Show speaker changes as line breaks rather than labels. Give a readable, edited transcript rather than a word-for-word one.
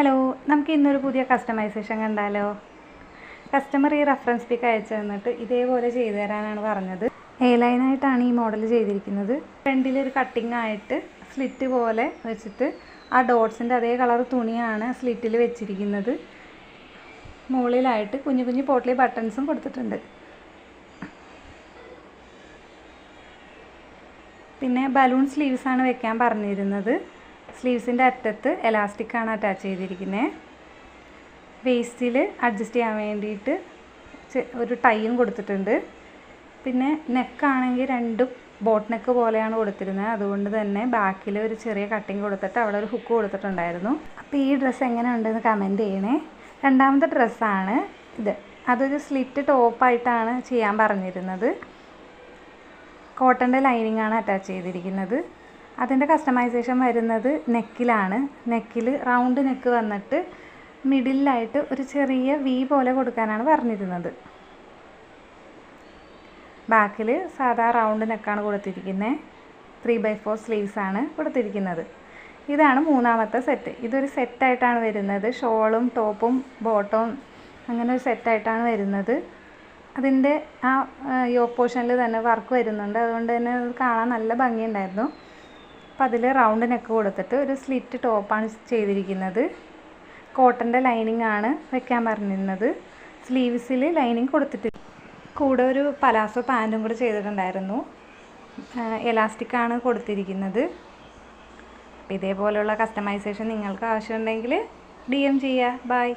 Hello, നമുക്ക് ഇന്നൊരു പുതിയ കസ്റ്റമൈസേഷൻ കണ്ടാലോ? കസ്റ്റമർ ഈ റെഫറൻസ് പിക്ക് അയച്ചു തന്നിട്ട് ഇതേപോലെ ചെയ്തു തരാനാണ് പറഞ്ഞത്. ലൈനായിട്ടാണ് ഈ മോഡൽ ചെയ്തിരിക്കുന്നത്. ഫ്രണ്ടിലൊരു കട്ടിങ് ആയിട്ട് സ്ലിറ്റ് പോലെ വെച്ചിട്ട് ആ ഡോട്ട്സിൻ്റെ അതേ കളർ തുണിയാണ് സ്ലിറ്റിൽ വെച്ചിരിക്കുന്നത്. മുകളിലായിട്ട് കുഞ്ഞു കുഞ്ഞു പോട്ട്ലി ബട്ടൺസും കൊടുത്തിട്ടുണ്ട്. പിന്നെ ബലൂൺ സ്ലീവ്സാണ് വെക്കാൻ പറഞ്ഞിരുന്നത്. സ്ലീവ്സിൻ്റെ അറ്റത്ത് എലാസ്റ്റിക്കാണ് അറ്റാച്ച് ചെയ്തിരിക്കുന്നത്. വേസ്റ്റിൽ അഡ്ജസ്റ്റ് ചെയ്യാൻ വേണ്ടിയിട്ട് ഒരു ടൈയും കൊടുത്തിട്ടുണ്ട്. പിന്നെ നെക്കാണെങ്കിൽ രണ്ടും ബോട്ട് നെക്ക് പോലെയാണ് കൊടുത്തിരുന്നത്. അതുകൊണ്ട് തന്നെ ബാക്കിൽ ഒരു ചെറിയ കട്ടിങ് കൊടുത്തിട്ട് അവിടെ ഒരു ഹുക്ക് കൊടുത്തിട്ടുണ്ടായിരുന്നു. അപ്പോൾ ഈ ഡ്രസ്സ് എങ്ങനെ ഉണ്ടെന്ന് കമൻറ്റ് ചെയ്യണേ. രണ്ടാമത്തെ ഡ്രസ്സാണ് ഇത്. അതൊരു സ്ലിറ്റ് ടോപ്പായിട്ടാണ് ചെയ്യാൻ പറഞ്ഞിരുന്നത്. കോട്ടൻ്റെ ലൈനിങ് ആണ് അറ്റാച്ച് ചെയ്തിരിക്കുന്നത്. അതിൻ്റെ കസ്റ്റമൈസേഷൻ വരുന്നത് നെക്കിലാണ്. നെക്കിൽ റൗണ്ട് നെക്ക് വന്നിട്ട് മിഡിലായിട്ട് ഒരു ചെറിയ വി പോലെ കൊടുക്കാനാണ് പറഞ്ഞിരുന്നത്. ബാക്കിൽ സാധാ റൗണ്ട് നെക്കാണ് കൊടുത്തിരിക്കുന്നത്. 3/4 സ്ലീവ്സാണ് കൊടുത്തിരിക്കുന്നത്. ഇതാണ് മൂന്നാമത്തെ സെറ്റ്. ഇതൊരു സെറ്റായിട്ടാണ് വരുന്നത്. ഷോളും ടോപ്പും ബോട്ടവും അങ്ങനെ ഒരു സെറ്റായിട്ടാണ് വരുന്നത്. അതിൻ്റെ ആ യോക്ക് പോർഷനിൽ തന്നെ വർക്ക് വരുന്നുണ്ട്. അതുകൊണ്ട് തന്നെ അത് കാണാൻ നല്ല ഭംഗിയുണ്ടായിരുന്നു. അപ്പോൾ അതിൽ റൗണ്ട് നെക്ക് കൊടുത്തിട്ട് ഒരു സ്ലിറ്റ് ടോപ്പാണ് ചെയ്തിരിക്കുന്നത്. കോട്ടൻ്റെ ലൈനിങ് ആണ് വെക്കാൻ പറഞ്ഞിരുന്നത്. സ്ലീവ്സിൽ ലൈനിങ് കൊടുത്തിട്ട് കൂടെ ഒരു പലാസോ പാൻറ്റും കൂടെ ചെയ്തിട്ടുണ്ടായിരുന്നു. എലാസ്റ്റിക്കാണ് കൊടുത്തിരിക്കുന്നത്. അപ്പോൾ ഇതേപോലെയുള്ള കസ്റ്റമൈസേഷൻ നിങ്ങൾക്ക് ആവശ്യമുണ്ടെങ്കിൽ DM ചെയ്യുക. ബൈ.